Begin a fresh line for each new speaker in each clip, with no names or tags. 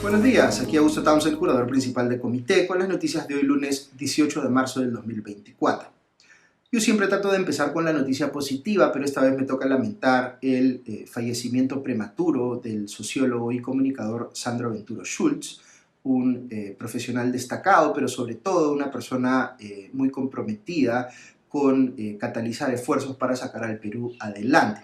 Buenos días, aquí Augusto Townsend, curador principal de Comité, con las noticias de hoy lunes 18 de marzo del 2024. Yo siempre trato de empezar con la noticia positiva, pero esta vez me toca lamentar el fallecimiento prematuro del sociólogo y comunicador Sandro Ventura Schultz, un profesional destacado, pero sobre todo una persona muy comprometida con catalizar esfuerzos para sacar al Perú adelante.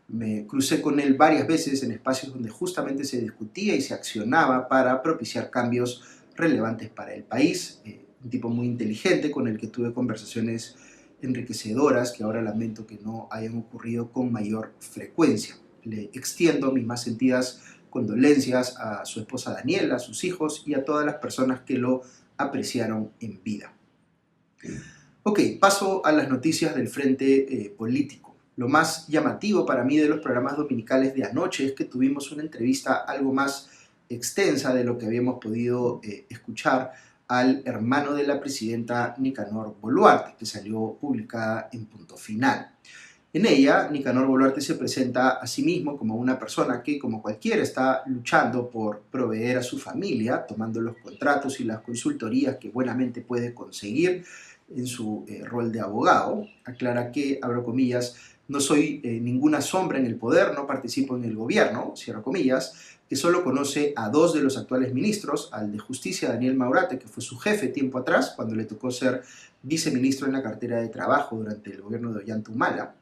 Me crucé con él varias veces en espacios donde justamente se discutía y se accionaba para propiciar cambios relevantes para el país. Un tipo muy inteligente con el que tuve conversaciones enriquecedoras que ahora lamento que no hayan ocurrido con mayor frecuencia. Le extiendo mis más sentidas condolencias a su esposa Daniela, a sus hijos y a todas las personas que lo apreciaron en vida. Ok, paso a las noticias del frente político. Lo más llamativo para mí de los programas dominicales de anoche es que tuvimos una entrevista algo más extensa de lo que habíamos podido escuchar al hermano de la presidenta Nicanor Boluarte, que salió publicada en Punto Final. En ella, Nicanor Boluarte se presenta a sí mismo como una persona que, como cualquiera, está luchando por proveer a su familia, tomando los contratos y las consultorías que buenamente puede conseguir en su rol de abogado. Aclara que, abro comillas, no soy ninguna sombra en el poder, no participo en el gobierno, cierro comillas, que solo conoce a dos de los actuales ministros, al de Justicia, Daniel Maurate, que fue su jefe tiempo atrás, cuando le tocó ser viceministro en la cartera de Trabajo durante el gobierno de Ollanta Humala,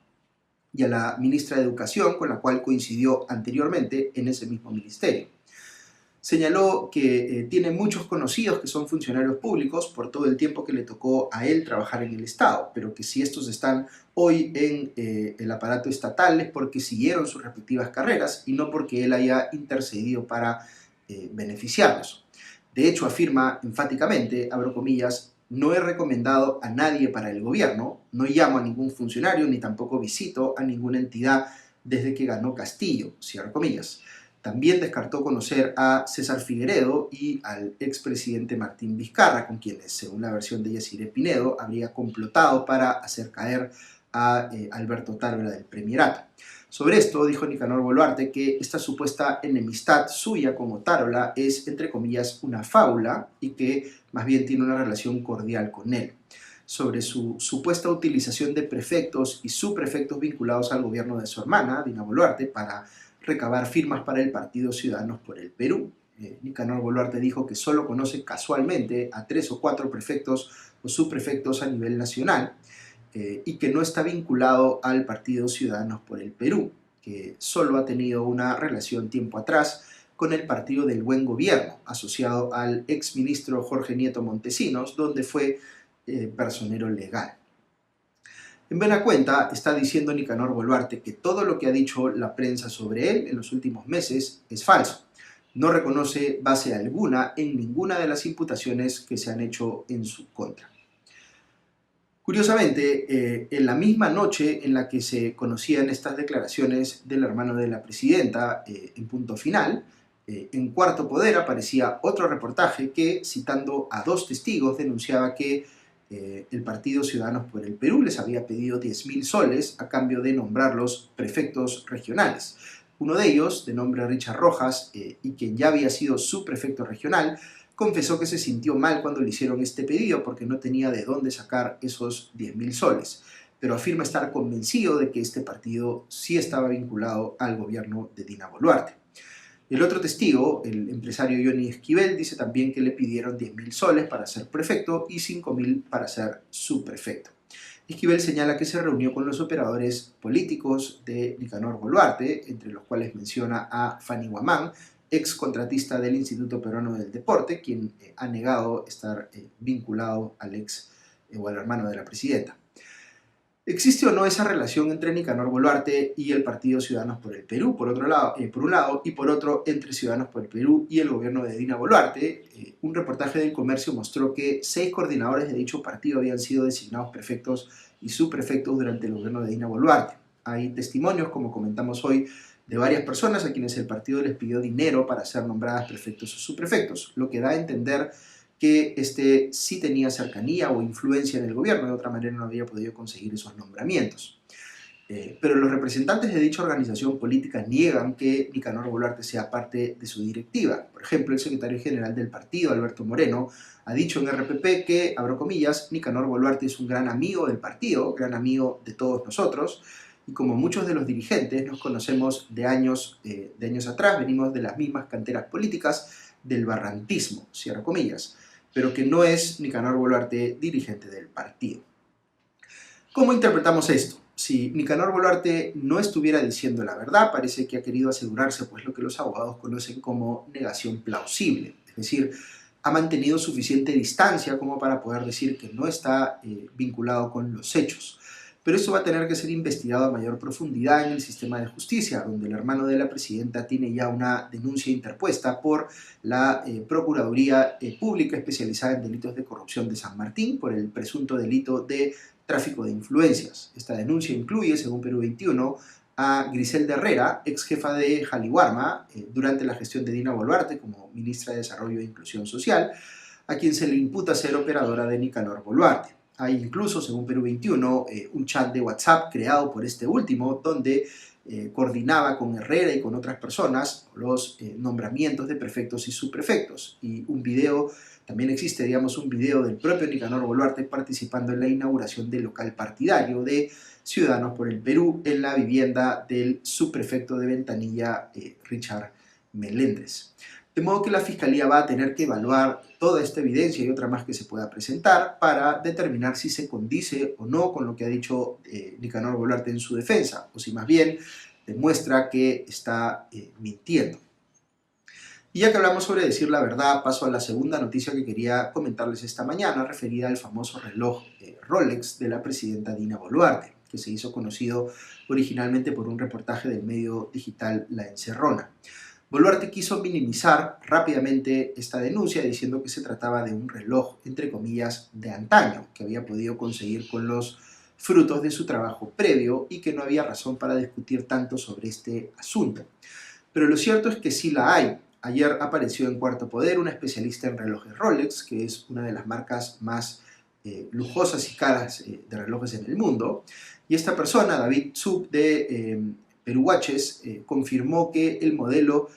y a la ministra de Educación, con la cual coincidió anteriormente en ese mismo ministerio. Señaló que tiene muchos conocidos que son funcionarios públicos por todo el tiempo que le tocó a él trabajar en el Estado, pero que si estos están hoy en el aparato estatal es porque siguieron sus respectivas carreras y no porque él haya intercedido para beneficiarlos. De hecho, afirma enfáticamente, abro comillas, no he recomendado a nadie para el gobierno, no llamo a ningún funcionario ni tampoco visito a ninguna entidad desde que ganó Castillo, cierro comillas. También descartó conocer a César Figueredo y al expresidente Martín Vizcarra, con quienes, según la versión de Yaciré Pinedo, habría complotado para hacer caer a Alberto Tálora del Premierato. Sobre esto dijo Nicanor Boluarte que esta supuesta enemistad suya con Otárola es, entre comillas, una fábula y que más bien tiene una relación cordial con él. Sobre su supuesta utilización de prefectos y subprefectos vinculados al gobierno de su hermana, Dina Boluarte, para recabar firmas para el partido Ciudadanos por el Perú. Nicanor Boluarte dijo que solo conoce casualmente a 3 o 4 prefectos o subprefectos a nivel nacional, y que no está vinculado al partido Ciudadanos por el Perú, que solo ha tenido una relación tiempo atrás con el Partido del Buen Gobierno, asociado al exministro Jorge Nieto Montesinos, donde fue personero legal. En buena cuenta, está diciendo Nicanor Boluarte que todo lo que ha dicho la prensa sobre él en los últimos meses es falso. No reconoce base alguna en ninguna de las imputaciones que se han hecho en su contra. Curiosamente, en la misma noche en la que se conocían estas declaraciones del hermano de la presidenta en Punto Final, en Cuarto Poder aparecía otro reportaje que, citando a 2 testigos, denunciaba que el partido Ciudadanos por el Perú les había pedido 10.000 soles a cambio de nombrarlos prefectos regionales. Uno de ellos, de nombre Richard Rojas, y quien ya había sido su prefecto regional, confesó que se sintió mal cuando le hicieron este pedido porque no tenía de dónde sacar esos 10.000 soles, pero afirma estar convencido de que este partido sí estaba vinculado al gobierno de Dina Boluarte. El otro testigo, el empresario Johnny Esquivel, dice también que le pidieron 10.000 soles para ser prefecto y 5.000 para ser subprefecto. Esquivel señala que se reunió con los operadores políticos de Nicanor Boluarte, entre los cuales menciona a Fanny Guamán, ex contratista del Instituto Peruano del Deporte, quien ha negado estar vinculado al ex o al hermano de la presidenta. ¿Existe o no esa relación entre Nicanor Boluarte y el Partido Ciudadanos por el Perú, por un lado, y por otro, entre Ciudadanos por el Perú y el gobierno de Dina Boluarte? Un reportaje del Comercio mostró que 6 coordinadores de dicho partido habían sido designados prefectos y subprefectos durante el gobierno de Dina Boluarte. Hay testimonios, como comentamos hoy, de varias personas a quienes el partido les pidió dinero para ser nombradas prefectos o subprefectos, lo que da a entender que este sí tenía cercanía o influencia en el gobierno, de otra manera no había podido conseguir esos nombramientos. Pero los representantes de dicha organización política niegan que Nicanor Boluarte sea parte de su directiva. Por ejemplo, el secretario general del partido, Alberto Moreno, ha dicho en RPP que, abro comillas, Nicanor Boluarte es un gran amigo del partido, gran amigo de todos nosotros, y como muchos de los dirigentes nos conocemos de años atrás, venimos de las mismas canteras políticas del barrantismo, cierro comillas, pero que no es Nicanor Boluarte dirigente del partido. ¿Cómo interpretamos esto? Si Nicanor Boluarte no estuviera diciendo la verdad, parece que ha querido asegurarse pues lo que los abogados conocen como negación plausible, es decir, ha mantenido suficiente distancia como para poder decir que no está vinculado con los hechos. Pero esto va a tener que ser investigado a mayor profundidad en el sistema de justicia, donde el hermano de la presidenta tiene ya una denuncia interpuesta por la Procuraduría Pública especializada en delitos de corrupción de San Martín por el presunto delito de tráfico de influencias. Esta denuncia incluye, según Perú 21, a Griselda Herrera, ex jefa de Jaliwarma, durante la gestión de Dina Boluarte como ministra de Desarrollo e Inclusión Social, a quien se le imputa ser operadora de Nicanor Boluarte. Hay incluso, según Perú 21, un chat de WhatsApp creado por este último, donde coordinaba con Herrera y con otras personas los nombramientos de prefectos y subprefectos. Y un video, también existe, digamos, un video del propio Nicanor Boluarte participando en la inauguración del local partidario de Ciudadanos por el Perú en la vivienda del subprefecto de Ventanilla, Richard Meléndez. De modo que la Fiscalía va a tener que evaluar toda esta evidencia y otra más que se pueda presentar para determinar si se condice o no con lo que ha dicho Nicanor Boluarte en su defensa, o si más bien demuestra que está mintiendo. Y ya que hablamos sobre decir la verdad, paso a la segunda noticia que quería comentarles esta mañana, referida al famoso reloj Rolex de la presidenta Dina Boluarte, que se hizo conocido originalmente por un reportaje del medio digital La Encerrona. Boluarte quiso minimizar rápidamente esta denuncia diciendo que se trataba de un reloj, entre comillas, de antaño, que había podido conseguir con los frutos de su trabajo previo y que no había razón para discutir tanto sobre este asunto. Pero lo cierto es que sí la hay. Ayer apareció en Cuarto Poder una especialista en relojes Rolex, que es una de las marcas más lujosas y caras de relojes en el mundo, y esta persona, David Zub de Perú Watches, confirmó que el modelo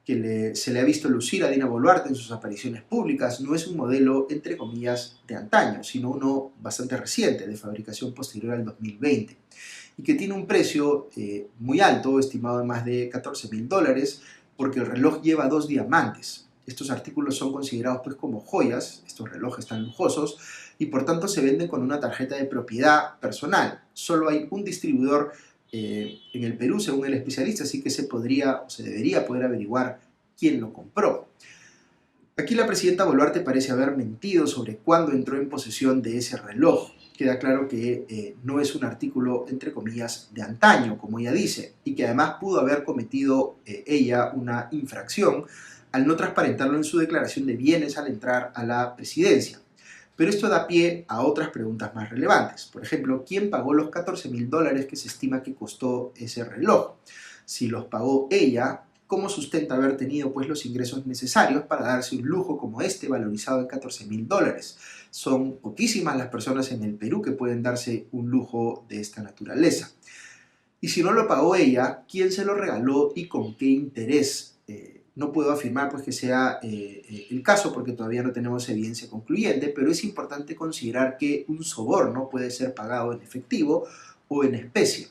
que se le ha visto lucir a Dina Boluarte en sus apariciones públicas no es un modelo, entre comillas, de antaño, sino uno bastante reciente, de fabricación posterior al 2020, y que tiene un precio muy alto, estimado en más de $14.000, porque el reloj lleva 2 diamantes. Estos artículos son considerados pues como joyas, estos relojes tan lujosos, y por tanto se venden con una tarjeta de propiedad personal. Solo hay un distribuidor en el Perú, según el especialista, así que se podría o se debería poder averiguar quién lo compró. Aquí la presidenta Boluarte parece haber mentido sobre cuándo entró en posesión de ese reloj. Queda claro que no es un artículo, entre comillas, de antaño, como ella dice, y que además pudo haber cometido ella una infracción al no transparentarlo en su declaración de bienes al entrar a la presidencia. Pero esto da pie a otras preguntas más relevantes. Por ejemplo, ¿quién pagó los $14.000 que se estima que costó ese reloj? Si los pagó ella, ¿cómo sustenta haber tenido pues los ingresos necesarios para darse un lujo como este valorizado en $14.000? Son poquísimas las personas en el Perú que pueden darse un lujo de esta naturaleza. Y si no lo pagó ella, ¿quién se lo regaló y con qué interés? No puedo afirmar pues, que sea el caso porque todavía no tenemos evidencia concluyente, pero es importante considerar que un soborno puede ser pagado en efectivo o en especie.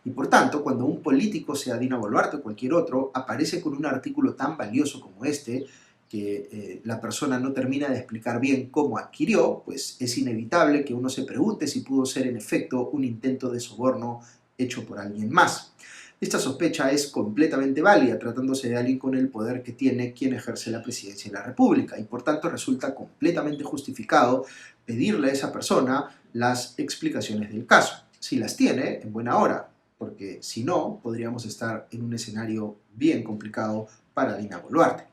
Y por tanto, cuando un político, sea Dina Boluarte o cualquier otro, aparece con un artículo tan valioso como este, que la persona no termina de explicar bien cómo adquirió, pues es inevitable que uno se pregunte si pudo ser en efecto un intento de soborno hecho por alguien más. Esta sospecha es completamente válida, tratándose de alguien con el poder que tiene quien ejerce la presidencia de la República, y por tanto resulta completamente justificado pedirle a esa persona las explicaciones del caso. Si las tiene, en buena hora, porque si no, podríamos estar en un escenario bien complicado para Dina Boluarte.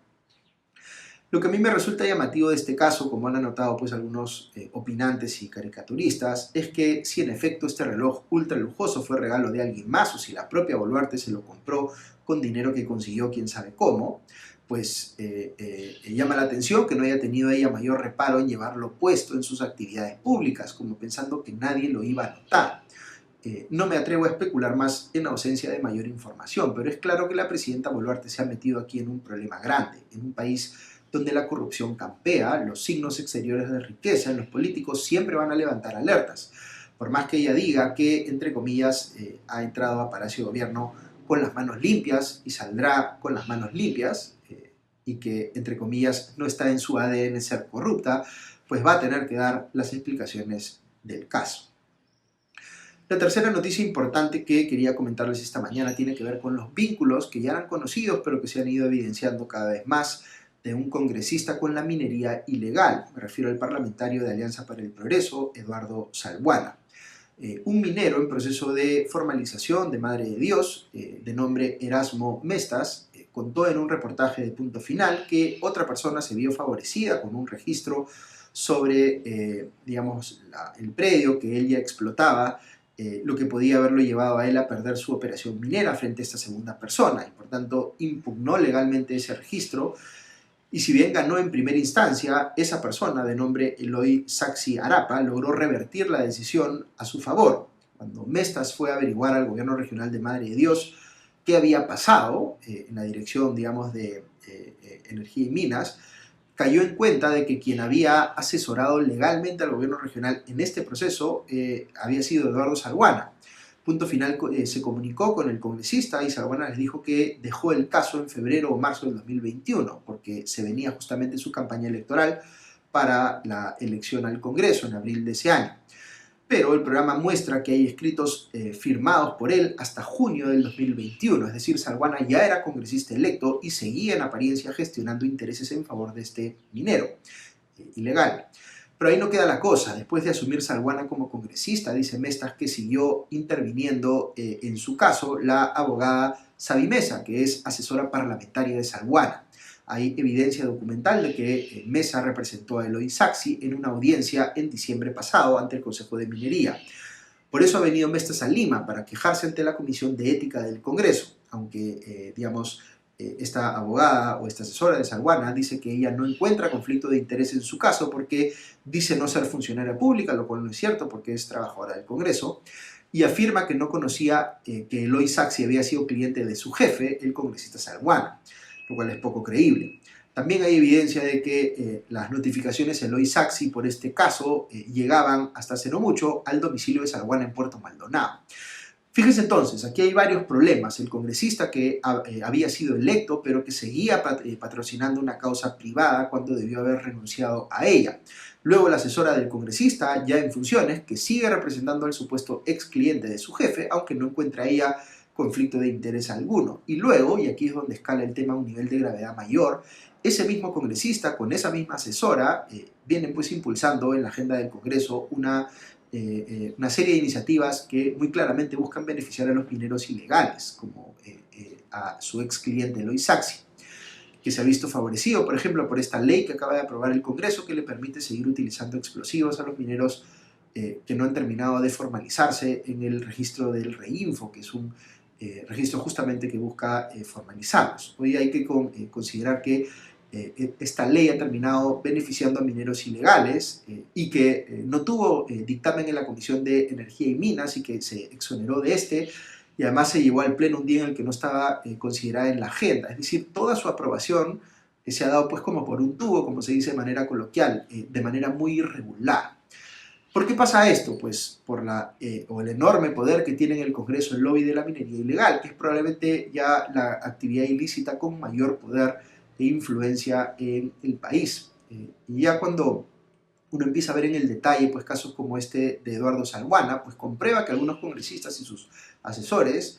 Lo que a mí me resulta llamativo de este caso, como han anotado pues algunos opinantes y caricaturistas, es que si en efecto este reloj ultra lujoso fue regalo de alguien más o si la propia Boluarte se lo compró con dinero que consiguió quién sabe cómo, pues llama la atención que no haya tenido ella mayor reparo en llevarlo puesto en sus actividades públicas, como pensando que nadie lo iba a notar. No me atrevo a especular más en ausencia de mayor información, pero es claro que la presidenta Boluarte se ha metido aquí en un problema grande, en un país donde la corrupción campea, los signos exteriores de riqueza en los políticos siempre van a levantar alertas. Por más que ella diga que, entre comillas, ha entrado a Palacio de Gobierno con las manos limpias y saldrá con las manos limpias, y que, entre comillas, no está en su ADN ser corrupta, pues va a tener que dar las explicaciones del caso. La tercera noticia importante que quería comentarles esta mañana tiene que ver con los vínculos que ya eran conocidos pero que se han ido evidenciando cada vez más de un congresista con la minería ilegal. Me refiero al parlamentario de Alianza para el Progreso, Eduardo Salbuana. Un minero en proceso de formalización de Madre de Dios, de nombre Erasmo Mestas, contó en un reportaje de Punto Final que otra persona se vio favorecida con un registro sobre, digamos, el predio que él ya explotaba, lo que podía haberlo llevado a él a perder su operación minera frente a esta segunda persona, y por tanto impugnó legalmente ese registro. Y si bien ganó en primera instancia, esa persona de nombre Eloy Saxi Arapa logró revertir la decisión a su favor. Cuando Mestas fue a averiguar al gobierno regional de Madre de Dios qué había pasado en la dirección, digamos, de Energía y Minas, cayó en cuenta de que quien había asesorado legalmente al gobierno regional en este proceso había sido Eduardo Salbuana. Punto Final se comunicó con el congresista y Salbuana les dijo que dejó el caso en febrero o marzo del 2021 porque se venía justamente su campaña electoral para la elección al Congreso en abril de ese año. Pero el programa muestra que hay escritos firmados por él hasta junio del 2021, es decir, Salbuana ya era congresista electo y seguía en apariencia gestionando intereses en favor de este minero ilegal. Pero ahí no queda la cosa. Después de asumir Salbuana como congresista, dice Mestas que siguió interviniendo en su caso la abogada Sabi Mesa, que es asesora parlamentaria de Salbuana. Hay evidencia documental de que Mesa representó a Eloy Saxi en una audiencia en diciembre pasado ante el Consejo de Minería. Por eso ha venido Mestas a Lima, para quejarse ante la Comisión de Ética del Congreso, aunque, esta abogada o esta asesora de Salbuana dice que ella no encuentra conflicto de interés en su caso porque dice no ser funcionaria pública, lo cual no es cierto porque es trabajadora del Congreso, y afirma que no conocía que Eloy Saxi había sido cliente de su jefe, el congresista Salbuana, lo cual es poco creíble. También hay evidencia de que las notificaciones a Eloy Saxi por este caso llegaban hasta hace no mucho al domicilio de Salbuana en Puerto Maldonado. Fíjense entonces, aquí hay varios problemas. El congresista que había sido electo, pero que seguía patrocinando una causa privada cuando debió haber renunciado a ella. Luego la asesora del congresista, ya en funciones, que sigue representando al supuesto ex cliente de su jefe, aunque no encuentra ella conflicto de interés alguno. Y luego, y aquí es donde escala el tema a un nivel de gravedad mayor, ese mismo congresista con esa misma asesora vienen pues impulsando en la agenda del Congreso una serie de iniciativas que muy claramente buscan beneficiar a los mineros ilegales, como a su ex cliente Eloy Saxi, que se ha visto favorecido, por ejemplo, por esta ley que acaba de aprobar el Congreso, que le permite seguir utilizando explosivos a los mineros que no han terminado de formalizarse en el registro del REINFO, que es un registro justamente que busca formalizarlos. Hoy hay que considerar que esta ley ha terminado beneficiando a mineros ilegales y que no tuvo dictamen en la Comisión de Energía y Minas y que se exoneró de este, y además se llevó al pleno un día en el que no estaba considerada en la agenda. Es decir, toda su aprobación se ha dado pues como por un tubo, como se dice de manera coloquial, de manera muy irregular. ¿Por qué pasa esto? Pues por el enorme poder que tiene en el Congreso el lobby de la minería ilegal, que es probablemente ya la actividad ilícita con mayor poder e influencia en el país. Y ya cuando uno empieza a ver en el detalle pues, casos como este de Eduardo Salbuana, pues comprueba que algunos congresistas y sus asesores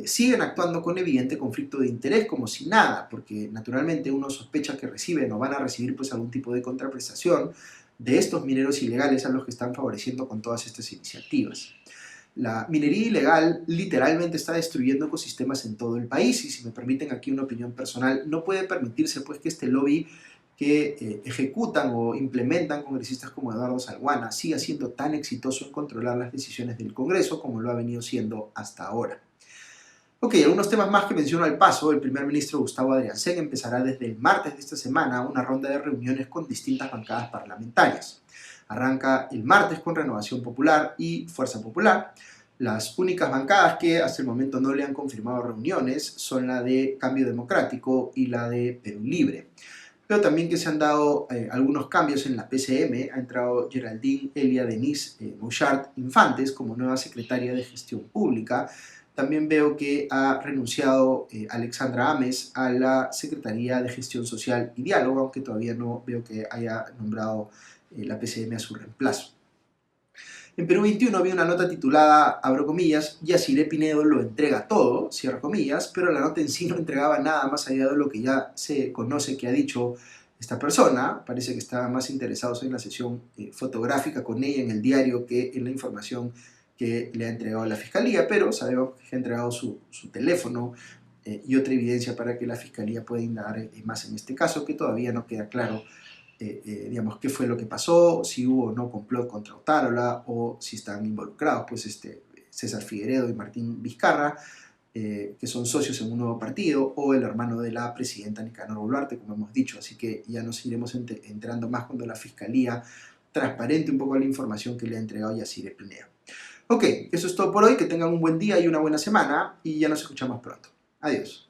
siguen actuando con evidente conflicto de interés como si nada, porque naturalmente uno sospecha que reciben o van a recibir pues, algún tipo de contraprestación de estos mineros ilegales a los que están favoreciendo con todas estas iniciativas. La minería ilegal literalmente está destruyendo ecosistemas en todo el país y, si me permiten aquí una opinión personal, no puede permitirse pues que este lobby que ejecutan o implementan congresistas como Eduardo Salbuana siga siendo tan exitoso en controlar las decisiones del Congreso como lo ha venido siendo hasta ahora. Ok, algunos temas más que menciono al paso. El primer ministro Gustavo Adriancén empezará desde el martes de esta semana una ronda de reuniones con distintas bancadas parlamentarias. Arranca el martes con Renovación Popular y Fuerza Popular. Las únicas bancadas que hasta el momento no le han confirmado reuniones son la de Cambio Democrático y la de Perú Libre. Pero también que se han dado algunos cambios en la PCM. Ha entrado Geraldine Elia Denise Mouchard Infantes como nueva secretaria de Gestión Pública. También veo que ha renunciado Alexandra Ames a la Secretaría de Gestión Social y Diálogo, aunque todavía no veo que haya nombrado la PCM a su reemplazo. En Perú 21 había una nota titulada, abro comillas, Yaciré Pinedo lo entrega todo, cierro comillas, pero la nota en sí no entregaba nada más allá de lo que ya se conoce que ha dicho esta persona. Parece que estaba más interesados en la sesión fotográfica con ella en el diario que en la información que le ha entregado la Fiscalía, pero sabemos que ha entregado su teléfono y otra evidencia para que la Fiscalía pueda indagar más en este caso, que todavía no queda claro digamos, qué fue lo que pasó, si hubo o no complot contra Otárola o si están involucrados, pues César Figueredo y Martín Vizcarra, que son socios en un nuevo partido, o el hermano de la presidenta Nicanor Boluarte, como hemos dicho. Así que ya nos iremos enterando más cuando la Fiscalía transparente un poco la información que le ha entregado Yaciré Pinedo. Ok, eso es todo por hoy, que tengan un buen día y una buena semana, y ya nos escuchamos pronto. Adiós.